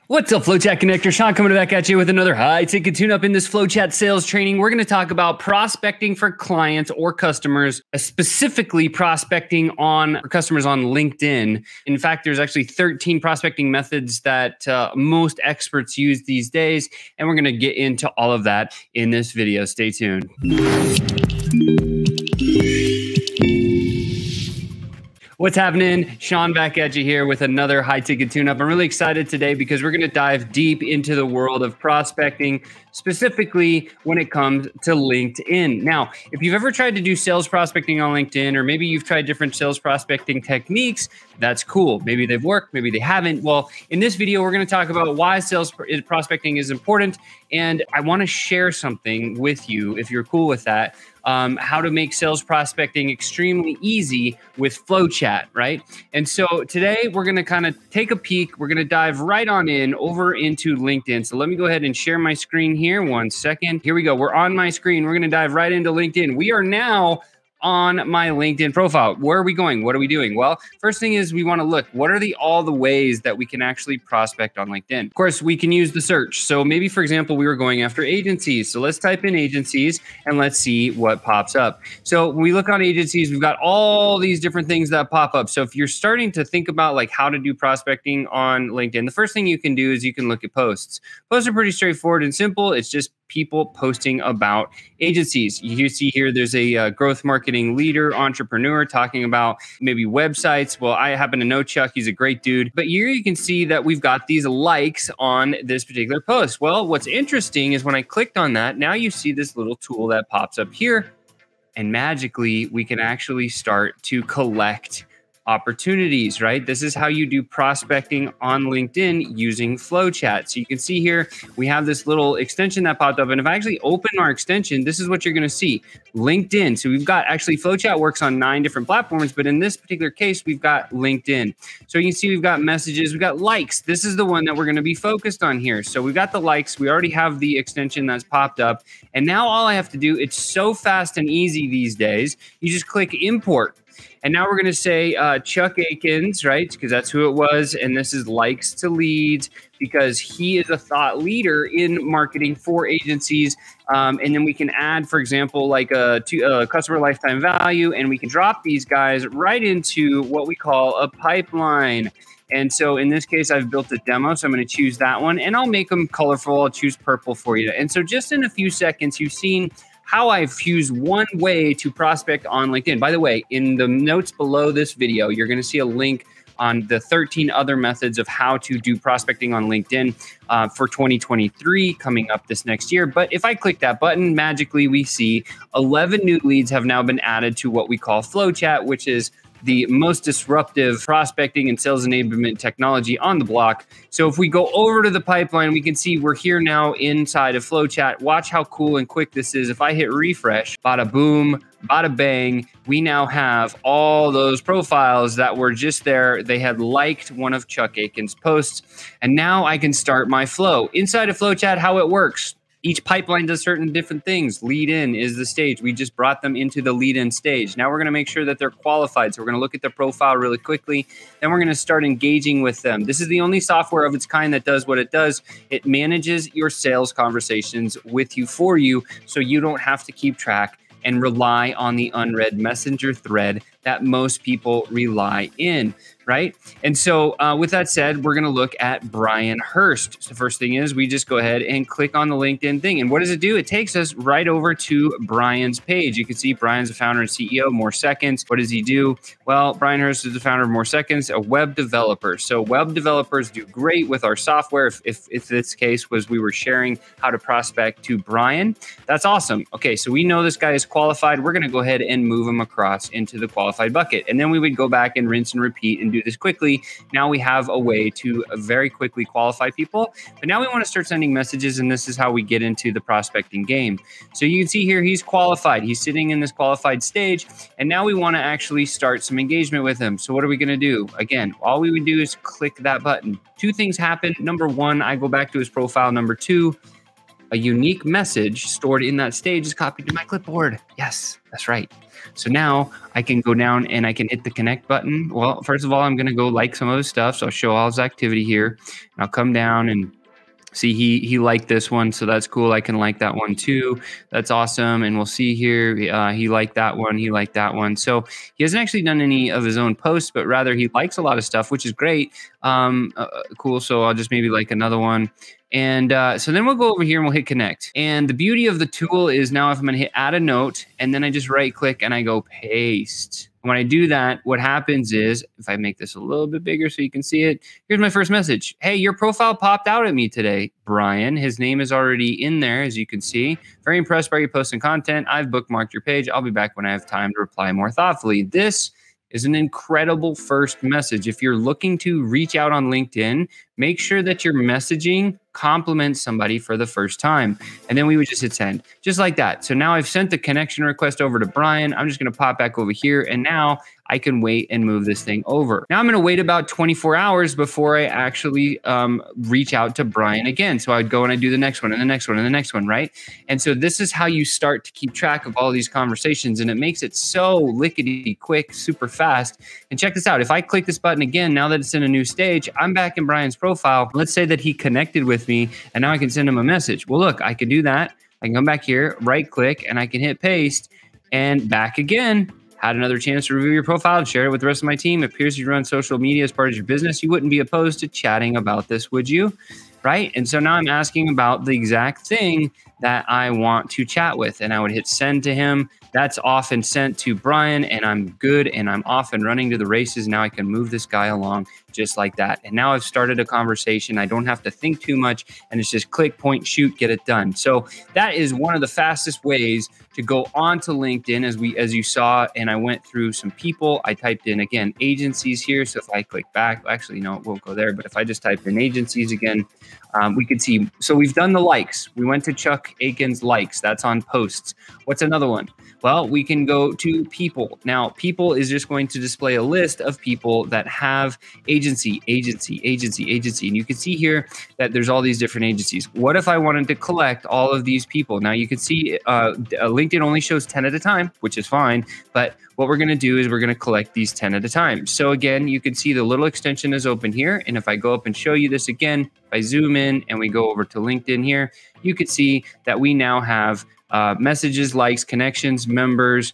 What's up, FlowChat Connector? Sean coming back at you with another high-ticket tune-up in this FlowChat sales training. We're going to talk about prospecting for clients or customers, specifically prospecting for customers on LinkedIn. In fact, there's actually 13 prospecting methods that most experts use these days, and we're going to get into all of that in this video. Stay tuned. What's happening? Sean back at you here with another high-ticket tune-up. I'm really excited today because we're going to dive deep into the world of prospecting, specifically when it comes to LinkedIn. Now, if you've ever tried to do sales prospecting on LinkedIn, or maybe you've tried different sales prospecting techniques, that's cool. Maybe they've worked, maybe they haven't. Well, in this video, we're going to talk about why sales prospecting is important, and I want to share something with you, if you're cool with that. How to make sales prospecting extremely easy with FlowChat, right? And so today we're going to kind of take a peek. We're going to dive right on in over into LinkedIn. So let me go ahead and share my screen here. 1 second. Here we go. We're on my screen. We're going to dive right into LinkedIn. We are now on my LinkedIn profile. Where are we going? What are we doing? Well, first thing is we want to look, what are all the ways that we can actually prospect on LinkedIn? Of course, we can use the search. So maybe, for example, we were going after agencies. So let's type in agencies and let's see what pops up. So when we look on agencies, we've got all these different things that pop up. So if you're starting to think about like how to do prospecting on LinkedIn, the first thing you can do is you can look at posts. Posts are pretty straightforward and simple. It's just people posting about agencies. You see here, there's a growth marketing leader, entrepreneur talking about maybe websites. Well, I happen to know Chuck. He's a great dude. But here you can see that we've got these likes on this particular post. Well, what's interesting is when I clicked on that, now you see this little tool that pops up here. And magically, we can actually start to collect opportunities, right? This is how you do prospecting on LinkedIn using FlowChat. So you can see here, we have this little extension that popped up. And if I actually open our extension, this is what you're going to see. LinkedIn. So we've got actually FlowChat works on 9 different platforms, but in this particular case, we've got LinkedIn. So you can see we've got messages, we've got likes. This is the one that we're going to be focused on here. So we've got the likes. We already have the extension that's popped up. And now all I have to do, it's so fast and easy these days. You just click import. And now we're going to say Chuck Akins, right? Because that's who it was. And this is likes to leads because he is a thought leader in marketing for agencies. And then we can add, for example, like a customer lifetime value. And we can drop these guys right into what we call a pipeline. And so in this case, I've built a demo. So I'm going to choose that one. And I'll make them colorful. I'll choose purple for you. And so just in a few seconds, you've seen how I've used one way to prospect on LinkedIn. By the way, in the notes below this video, you're going to see a link on the 13 other methods of how to do prospecting on LinkedIn for 2023 coming up this next year. But if I click that button, magically we see 11 new leads have now been added to what we call FlowChat, which is the most disruptive prospecting and sales enablement technology on the block. So if we go over to the pipeline, we can see we're here now inside of FlowChat. Watch how cool and quick this is. If I hit refresh, bada boom, bada bang, we now have all those profiles that were just there. They had liked one of Chuck Akins' posts. And now I can start my flow. Inside of FlowChat, how it works. Each pipeline does certain different things. Lead in is the stage. We just brought them into the lead in stage. Now we're going to make sure that they're qualified. So we're going to look at their profile really quickly. Then we're going to start engaging with them. This is the only software of its kind that does what it does. It manages your sales conversations with you for you, so you don't have to keep track and rely on the unread messenger thread that most people rely in, right? And so with that said, we're going to look at Brian Hurst. So the first thing is we just go ahead and click on the LinkedIn thing. And what does it do? It takes us right over to Brian's page. You can see Brian's the founder and CEO of More Seconds. What does he do? Well, Brian Hurst is the founder of More Seconds, a web developer. So web developers do great with our software. If this case was we were sharing how to prospect to Brian, that's awesome. Okay, so we know this guy is qualified. We're going to go ahead and move him across into the qualified bucket. And then we would go back and rinse and repeat and do this quickly. Now we have a way to very quickly qualify people. But now we want to start sending messages, and this is how we get into the prospecting game. So you can see here, he's qualified. He's sitting in this qualified stage. And now we want to actually start some engagement with him. So what are we going to do? Again, all we would do is click that button. 2 things happen. Number 1, I go back to his profile. Number 2, a unique message stored in that stage is copied to my clipboard. Yes, that's right. So now I can go down and I can hit the connect button. Well, first of all, I'm going to go like some of his stuff. So I'll show all his activity here. And I'll come down and see, he liked this one, so that's cool. I can like that one too. That's awesome. And we'll see here, he liked that one. He liked that one. So he hasn't actually done any of his own posts, but rather he likes a lot of stuff, which is great. Cool. So I'll just maybe like another one. And so then we'll go over here and we'll hit connect. And the beauty of the tool is now if I'm going to hit add a note, and then I just right click and I go paste. When I do that, what happens is, if I make this a little bit bigger so you can see it, here's my first message. Hey, your profile popped out at me today, Brian. His name is already in there, as you can see. Very impressed by your posts and content. I've bookmarked your page. I'll be back when I have time to reply more thoughtfully. This is an incredible first message. If you're looking to reach out on LinkedIn, make sure that your messaging compliments somebody for the first time. And then we would just hit send, just like that. So now I've sent the connection request over to Brian. I'm just going to pop back over here. And now I can wait and move this thing over. Now I'm going to wait about 24 hours before I actually reach out to Brian again. So I'd go and I do the next one and the next one and the next one, right? And so this is how you start to keep track of all these conversations. And it makes it so lickety quick, super fast. And check this out. If I click this button again, now that it's in a new stage, I'm back in Brian's profile. Let's say that he connected with me and now I can send him a message. Well, look, I can do that. I can come back here, right click, and I can hit paste and back again. Had another chance to review your profile and share it with the rest of my team. It appears you run social media as part of your business. You wouldn't be opposed to chatting about this, would you? Right? And so now I'm asking about the exact thing that I want to chat with. And I would hit send to him. That's often sent to Brian, and I'm good and I'm off and running to the races. Now I can move this guy along just like that. And now I've started a conversation. I don't have to think too much, and it's just click, point, shoot, get it done. So that is one of the fastest ways to go onto LinkedIn, as you saw. And I went through some people. I typed in again agencies here. So if I click back, actually no, it won't go there. But if I just type in agencies again, we could see. So we've done the likes. We went to Chuck Aiken's likes. That's on posts. What's another one? Well, we can go to people. Now, people is just going to display a list of people that have agency. And you can see here that there's all these different agencies. What if I wanted to collect all of these people? Now, you can see LinkedIn only shows 10 at a time, which is fine. But what we're going to do is we're going to collect these 10 at a time. So again, you can see the little extension is open here. And if I go up and show you this again, if I zoom in and we go over to LinkedIn here, you could see that we now have messages, likes, connections, members,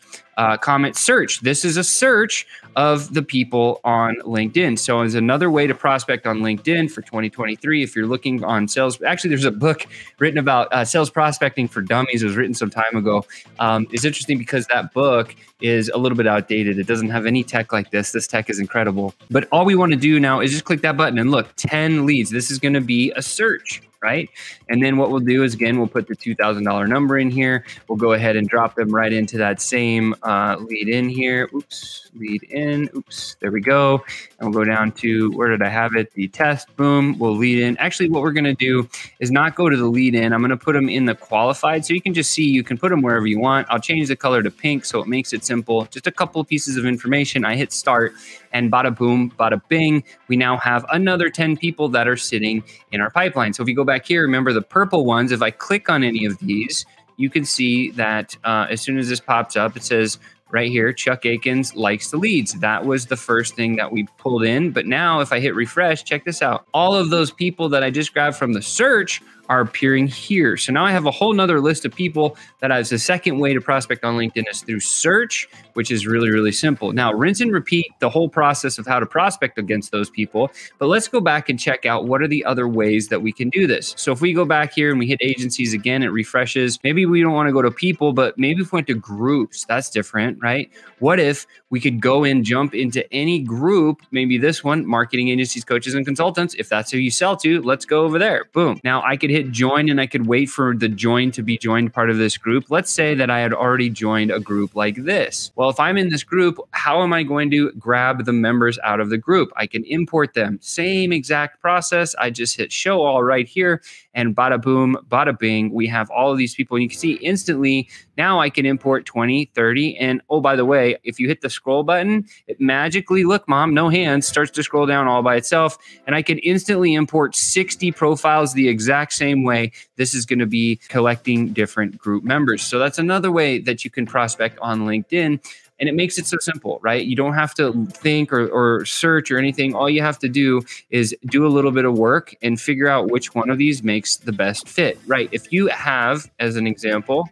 comments, search. This is a search of the people on LinkedIn. So as another way to prospect on LinkedIn for 2023, if you're looking on sales, actually there's a book written about sales prospecting for dummies. It was written some time ago. It's interesting because that book is a little bit outdated. It doesn't have any tech like this. This tech is incredible. But all we want to do now is just click that button and look, 10 leads. This is going to be a search, right? And then what we'll do is, again, we'll put the $2,000 number in here. We'll go ahead and drop them right into that same lead in here. Oops, lead in. Oops, there we go. And we'll go down to, where did I have it? The test, boom, we'll lead in. Actually, what we're going to do is not go to the lead in. I'm going to put them in the qualified. So you can just see, you can put them wherever you want. I'll change the color to pink so it makes it simple. Just a couple of pieces of information. I hit start and bada boom, bada bing. We now have another 10 people that are sitting in our pipeline. So if you go back here, remember the purple ones, if I click on any of these, you can see that as soon as this pops up, it says right here, Chuck Aikens likes the leads. That was the first thing that we pulled in. But now if I hit refresh, check this out. All of those people that I just grabbed from the search are appearing here. So now I have a whole nother list of people that has the second way to prospect on LinkedIn is through search, which is really, really simple. Now, rinse and repeat the whole process of how to prospect against those people. But let's go back and check out what are the other ways that we can do this. So if we go back here and we hit agencies again, it refreshes. Maybe we don't want to go to people, but maybe if we went to groups, that's different, right? What if we could go and jump into any group, maybe this one, marketing agencies, coaches, and consultants. If that's who you sell to, let's go over there. Boom. Now I could hit join and I could wait for the join to be joined part of this group. Let's say that I had already joined a group like this. Well, if I'm in this group, how am I going to grab the members out of the group? I can import them. Same exact process. I just hit show all right here and bada boom, bada bing. We have all of these people. And you can see instantly now I can import 20, 30. And oh, by the way, if you hit the scroll button, it magically, look, mom, no hands, starts to scroll down all by itself. And I can instantly import 60 profiles the exact same same way, this is going to be collecting different group members. So that's another way that you can prospect on LinkedIn. And it makes it so simple, right? You don't have to think or search or anything. All you have to do is do a little bit of work and figure out which one of these makes the best fit, right? If you have, as an example,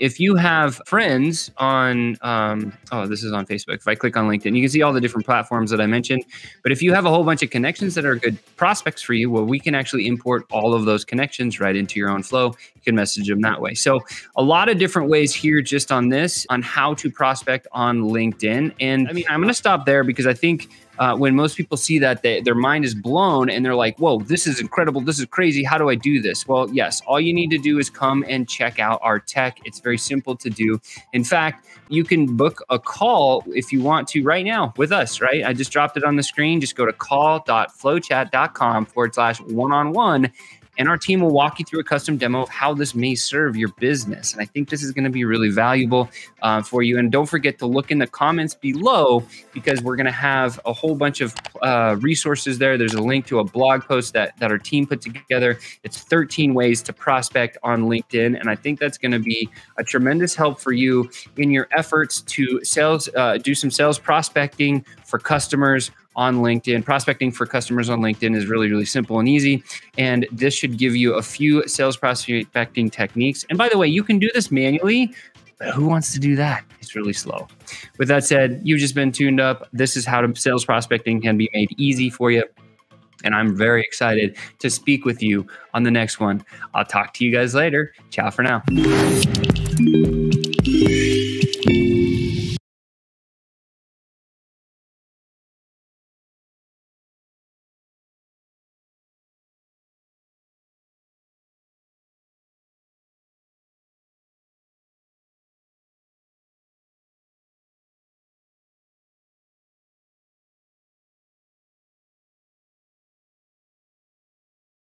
if you have friends on, this is on Facebook. If I click on LinkedIn, you can see all the different platforms that I mentioned. But if you have a whole bunch of connections that are good prospects for you, well, we can actually import all of those connections right into your own flow. You can message them that way. So a lot of different ways here just on this, on how to prospect on LinkedIn. And I mean, I'm going to stop there because I think when most people see that, their mind is blown and they're like, whoa, this is incredible. This is crazy. How do I do this? Well, yes, all you need to do is come and check out our tech. It's very simple to do. In fact, you can book a call if you want to right now with us, right? I just dropped it on the screen. Just go to call.flowchat.com/one-on-one. And our team will walk you through a custom demo of how this may serve your business. And I think this is going to be really valuable for you. And don't forget to look in the comments below because we're going to have a whole bunch of resources there. There's a link to a blog post that our team put together. It's 13 ways to prospect on LinkedIn. And I think that's going to be a tremendous help for you in your efforts to do some sales prospecting for customers on LinkedIn. Prospecting for customers on LinkedIn is really, really simple and easy. And this should give you a few sales prospecting techniques. And by the way, you can do this manually, but who wants to do that? It's really slow. With that said, you've just been tuned up. This is how sales prospecting can be made easy for you. And I'm very excited to speak with you on the next one. I'll talk to you guys later. Ciao for now.